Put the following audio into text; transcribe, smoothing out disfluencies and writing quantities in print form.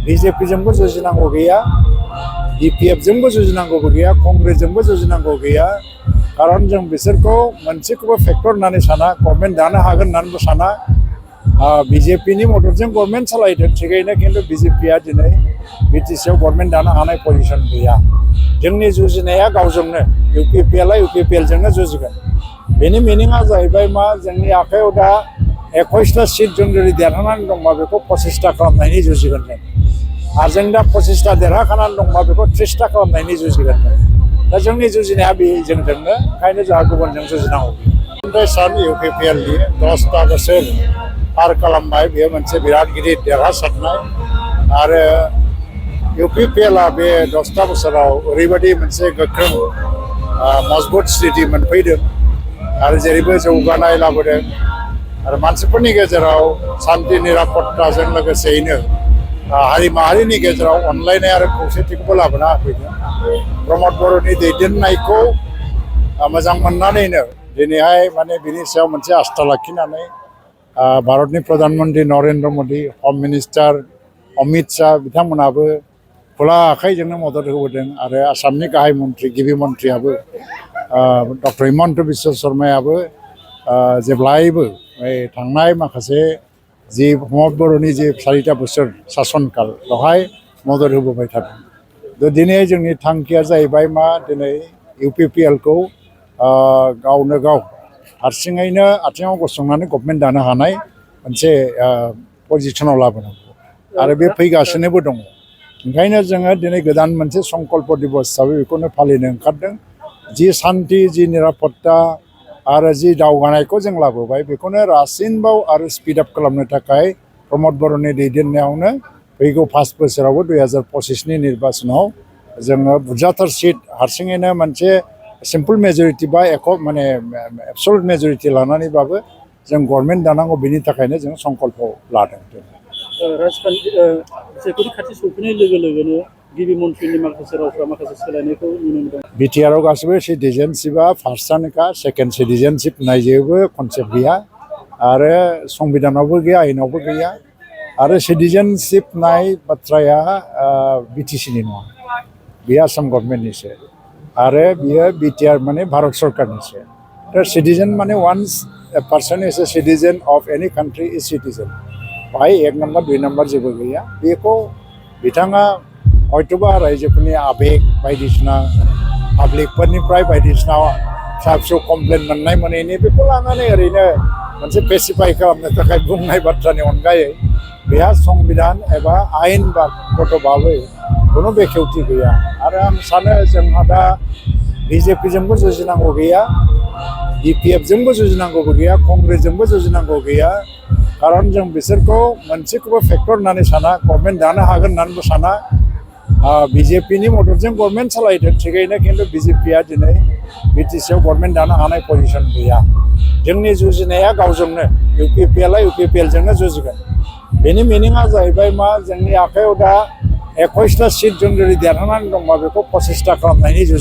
बीजेपीजोंबो जुजिनांगौ गैया, बीपीएफजोंबो जुजिनांगौबो गैया, कंग्रेसजोंबो जुजिनांगौ गैया। कारण जों बिसोरखौ मोनसेखौबो फेक्टर होननानै साना, गभर्नमेन्ट दानो हागोन होननानैबो साना। बीजेपीनि मददजों गभर्नमेन्ट सालायदों थिगैनो, खिन्थु बीजेपीआ दिनै बिटिसिआव गभर्नमेन्ट दानो हानाय पजिशन गैया। जोंनि जुजिनाया गावजोंनो, इउपिपिएलआ इउपिपिएलजोंनो जुजिगोन। बेनि मिनिङा जाहैबाय मा, जोंनि आखायाव दा 21टा सिट जों जुदि देरहानानै दंबा बेखौ 25टा खालामनायनि जुजिगोन जों। आरो जों दा 25टा देरहाखानानै दंबा बेखौ 30टा खालामनायनि जुजिगोन जों। दा जोंनि जुजिनाया बे जोंजोंनो, ओंखायनो जोंहा गुबुनजों जुजिनांगौ। ओमफ्राय सान इउपिपिएलनि 10टा बोसोर पार खालामबाय, बेयो मोनसे बिराद गिदिर देरहासारनाय। आरो इउपिपिएलआ बे 10टा बोसोराव ओरैबायदि मोनसे गोख्रों मजबुत स्थिति मोनफैदों आरो जेरैबो जौगानाय लाबोदों। आरो मानसिफोरनि गेजेराव शान्ति निरापत्ताजों लोगोसेयैनो हारि माहारिनि गेजेराव अनलायनाय आरो खौसेथिखौबो लाबोना होफैदों। प्रमद बर'नि दैदेननायखौ मोजां मोननानैनो दिनैहाय माने बिनि सायाव मोनसे आस्था लाखिनानै भारतनि प्रधानमन्त्री नरेन्द्र मोदी, हम मिनिस्टार अमित शाह बिथांमोनाबो खुला आखाइजोंनो मदद होबोदों। आरो आसामनि गाहाय मन्थ्रि, गिबि मन्थ्रियाबो डक्टर हिमन्त बिश्व शर्मायाबो जेब्लायबो थांनाय माखासे जि प्रमद बर'नि जि 4टा बोसोर सासनकाल बेवहाय मदद होबोबाय थादों। दिनै जोंनि थांखिया जाहैबाय मा, दिनै इउपिपिएलखौ गावनो गाव हारसिङैनो आथिङाव गसंनानै गभर्नमेन्ट दानो हानाय मोनसे पजिशनाव लाबोनांगौ। आरो बे फैगासिनोबो दङ। ओंखायनो जोङो दिनै गोदान मोनसे संकल्प दिबस हिसाबै बेखौनो फालिनो ओंखारदों। जि शान्ति, जि निरापत्ता आरो जि दावगानायखौ जों लाबोबाय, बेखौनो रासिनबाव आरो स्पिड आप खालामनो थाखाय प्रमद बर'नि दैदेननायावनो फैगौ 5 बोसोरावबो 2025नि निर्बाचनाव जोङो बुरजाथार सिट हारसिङैनो मोनसे सिम्पल मेजरिटि बा माने एबसलुट मेजरिटि लानानैबाबो जों गभर्नमेन्ट दानांगौ। बेनि थाखायनो जों संकल्प लादों। सायख'थि खाथि सौफैनाय लोगो लोगोनो गिबि मन्थ्रिनि माखासे रावफ्रा माखासे सोलायनायखौ नुनो मोनदों। बिटिआरआव गासिबो सिटिजेनशिपआ फार्स्टआनोखा, सेकेन्ड सिटिजेनशिप होननाय जेबो कनसेप्ट गैया। आरो संबिधानावबो गैया, आइनावबो गैया। आरो सिटिजेनशिप होननाय बाथ्राया बिटिसिनि नङा, बेयो आसाम गभर्नमेन्टनिसो। आरो बियो बिटिआर माने भारत सरकारनिसो। दा सिटिजेन माने once a person is a citizen of any country is citizen. बाहाय 1 नम्बर 2 नम्बर जेबो गैया। बेखौ बिथाङा हयतोबा रायजोफोरनि आबेग बायदिसिना पाब्लिकफोरनिफ्राय बायदिसिना फिसा फिसौ कमप्लेन मोननाय मोनैनि बेखौ लानानै ओरैनो मोनसे पेसिफाइ खालामनो थाखाय बुंनाय बाथ्रानि अनगायै बेहा संबिधान एबा आयेन बा गथ'बाबो खुनु बेखेवथि गैया। आरो आं सानो जोंहा दा बीजेपीजोंबो जुजिनांगौ गैया, बीपीएफजोंबो जुजिनांगौबो गैया, कंग्रेसजोंबो जुजिनांगौ गैया। कारण जों बिसोरखौ मोनसेखौबो फेक्टर होननानै साना, गभर्नमेन्ट दानो हागोन होननानैबो साना। बीजेपीनि मददजों गभर्नमेन्ट सालायदों थिगैनो, खिन्थु बीजेपीआ दिनै बिटिसिआव गभर्नमेन्ट दानो हानाय पजिशन गैया। जोंनि जुजिनाया गावजोंनो, इउपिपिएलआ इउपिपिएलजोंनो जुजिगोन। बेनि मिनिङा जाहैबाय मा, जोंनि आखायाव दा 21टा सिट जों जुदि देरहानानै दंबा बेखौ 25टा खालामनायनि जुजिगोन।